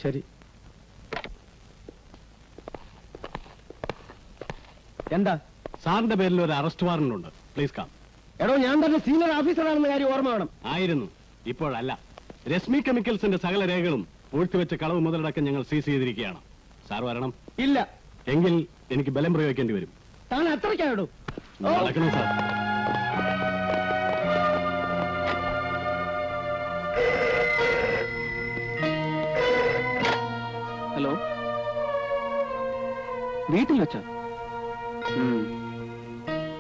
ശരി. എന്താ? സാറിന്റെ പേരിൽ ഒരു അറസ്റ്റ് വാറന്റ് ഉണ്ട്. Please come. എടോ, ഞാൻ തന്നെ സീനിയർ ഓഫീസറാണെന്ന കാര്യം ഓർമ്മ വേണം. ആയിരുന്നു, ഇപ്പോഴല്ല. രശ്മി കെമിക്കൽസിന്റെ സകല രേഖകളും പൂഴ്ത്തിവെച്ച കളവ് മുതലടക്കം ഞങ്ങൾ സീസ് ചെയ്തിരിക്കുകയാണ്. സാർ വരണം. ഇല്ല എങ്കിൽ എനിക്ക് ബലം പ്രയോഗിക്കേണ്ടി വരും. താൻ അത്രയ്ക്കായിടൂ. നടക്കണം സാർ. ഹലോ, വീട്ടിൽ വെച്ചോ?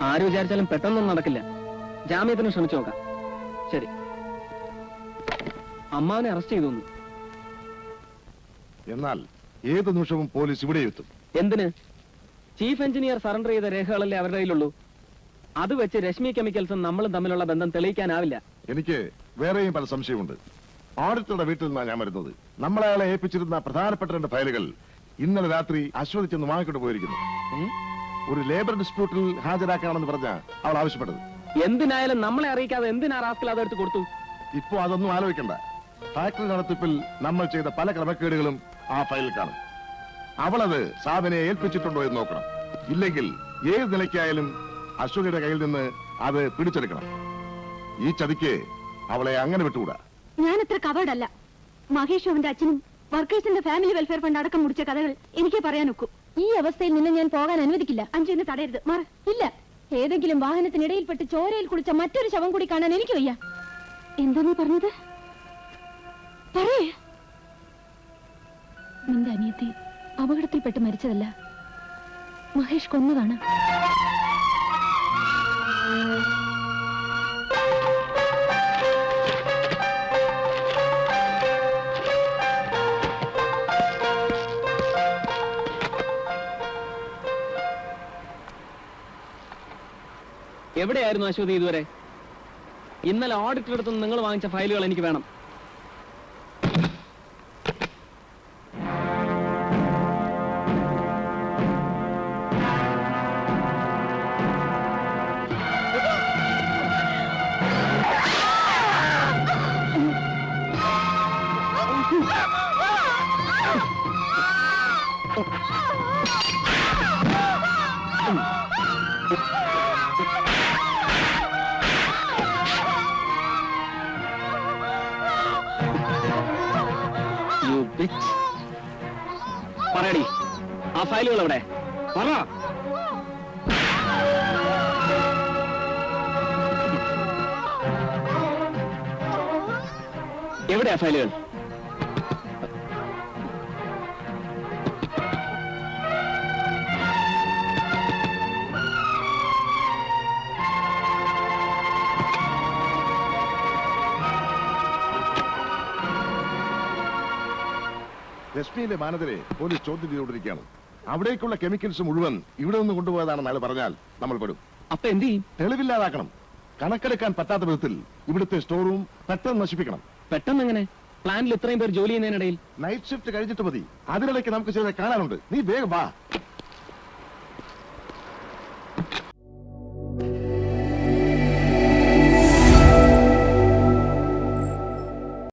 ആര് വിചാരിച്ചാലും പെട്ടെന്നൊന്നും നടക്കില്ല. ജാമ്യത്തിന് ശ്രമിച്ചു നോക്കാം. ശരി. അമ്മാവനെ അറസ്റ്റ് ചെയ്തു. എന്നാൽ ഏത് നിമിഷവും പോലീസ് ഇവിടെ എത്തും. എന്തിന്? ചീഫ് എഞ്ചിനീയർ സറണ്ടർ ചെയ്ത രേഖകളല്ലേ അവരുടെ കയ്യിലുള്ളൂ. അത് വെച്ച് രശ്മി കെമിക്കൽസും നമ്മളും തമ്മിലുള്ള ബന്ധം തെളിയിക്കാനാവില്ല. എനിക്ക് വേറെയും പല സംശയമുണ്ട്. ഓഡിറ്ററുടെ വീട്ടിൽ നിന്നാണ് ഞാൻ വരുന്നത്. നമ്മളയാളെ ഏൽപ്പിച്ചിരുന്ന പ്രധാനപ്പെട്ട 2 ഫയലുകൾ ഇന്നലെ രാത്രി അശ്വതി ചെന്ന് വാങ്ങിക്കൊണ്ട് പോയിരിക്കുന്നു. ഒരു ലേബർ ഡിസ്പ്യൂട്ടിൽ ഹാജരാക്കാണെന്ന് പറഞ്ഞ അവൾ ആവശ്യപ്പെട്ടത്. എന്തിനായാലും നമ്മളെ അറിയിക്കാതെ എന്തിനാ റാസ്കൽ അതെടുത്ത് കൊടുത്തു? ഇപ്പോ അതൊന്നും ആലോചിക്കണ്ട. ഫാക്ടറി നടത്തിപ്പിൽ നമ്മൾ ചെയ്ത പല ക്രമക്കേടുകളും ആ ഫയലിൽ കാണും. അവളത് സാധനയെ ഏൽപ്പിച്ചിട്ടുണ്ടോ എന്ന് നോക്കണം. ഇല്ലെങ്കിൽ ഏത് നിലയ്ക്കായാലും അശ്വതിയുടെ കയ്യിൽ നിന്ന് അത് പിടിച്ചെടുക്കണം. ഈ ചതിക്ക് അവളെ അങ്ങനെ വിട്ടുകൂടാ. ഞാൻ അത്ര കവേർഡല്ല. മഹേഷ് അവന്റെ അച്ഛനും വർക്കേഴ്സിന്റെ ഫാമിലി വെൽഫെയർ ഫണ്ട് അടക്കം മുടിച്ച കഥകൾ എനിക്ക് പറയാൻ ഒക്കൂ. ഈ അവസ്ഥയിൽ നിന്ന് ഞാൻ പോകാൻ അനുവദിക്കില്ല. അഞ്ചിനെ തടയരുത്. മാറി. ഇല്ല, ഏതെങ്കിലും വാഹനത്തിനിടയിൽപ്പെട്ട് ചോരയിൽ കുളിച്ച മറ്റൊരു ശവം കൂടി കാണാൻ എനിക്ക് വയ്യ. എന്താ നീ പറഞ്ഞത്? പറയേ. നിന്റെ അനിയത്തി അപകടത്തിൽപ്പെട്ട് മരിച്ചതല്ല, മഹേഷ് കൊന്നതാണ്. എവിടെയായിരുന്നു അശ്വതി ഇതുവരെ? ഇന്നലെ ഓഡിറ്റർ അടുത്ത് നിങ്ങൾ വാങ്ങിച്ച ഫയലുകൾ എനിക്ക് വേണം. പറയടി, ആ ഫയലുകൾ എവിടെ? പറ. എവിടെയാ ഫയലുകൾ? രശ്മിയിലെ മാനേജരെ പോലീസ് ചോദ്യം ചെയ്തുകൊണ്ടിരിക്കുകയാണ്. അവിടേക്കുള്ള കെമിക്കൽസ് മുഴുവൻ ഇവിടെ നിന്ന് കൊണ്ടുപോയതാണെന്ന് അയാൾ പറഞ്ഞാൽ നമ്മൾ പെടും. അപ്പൊ എന്ത് ചെയ്യും? തെളിവില്ലാതാക്കണം. കണക്കെടുക്കാൻ പറ്റാത്ത വിധത്തിൽ ഇവിടുത്തെ സ്റ്റോർ റൂം പെട്ടെന്ന് നശിപ്പിക്കണം. പെട്ടെന്ന് എങ്ങനെ? പ്ലാനിൽ ഇത്രയും പേർ ജോലി ചെയ്യുന്നതിനിടയിൽ നൈറ്റ് ഷിഫ്റ്റ് കഴിഞ്ഞിട്ട് മതി. അതിനിടയ്ക്ക് നമുക്ക് ചിലരെ കാണാനുണ്ട്. നീ വേഗം വാ.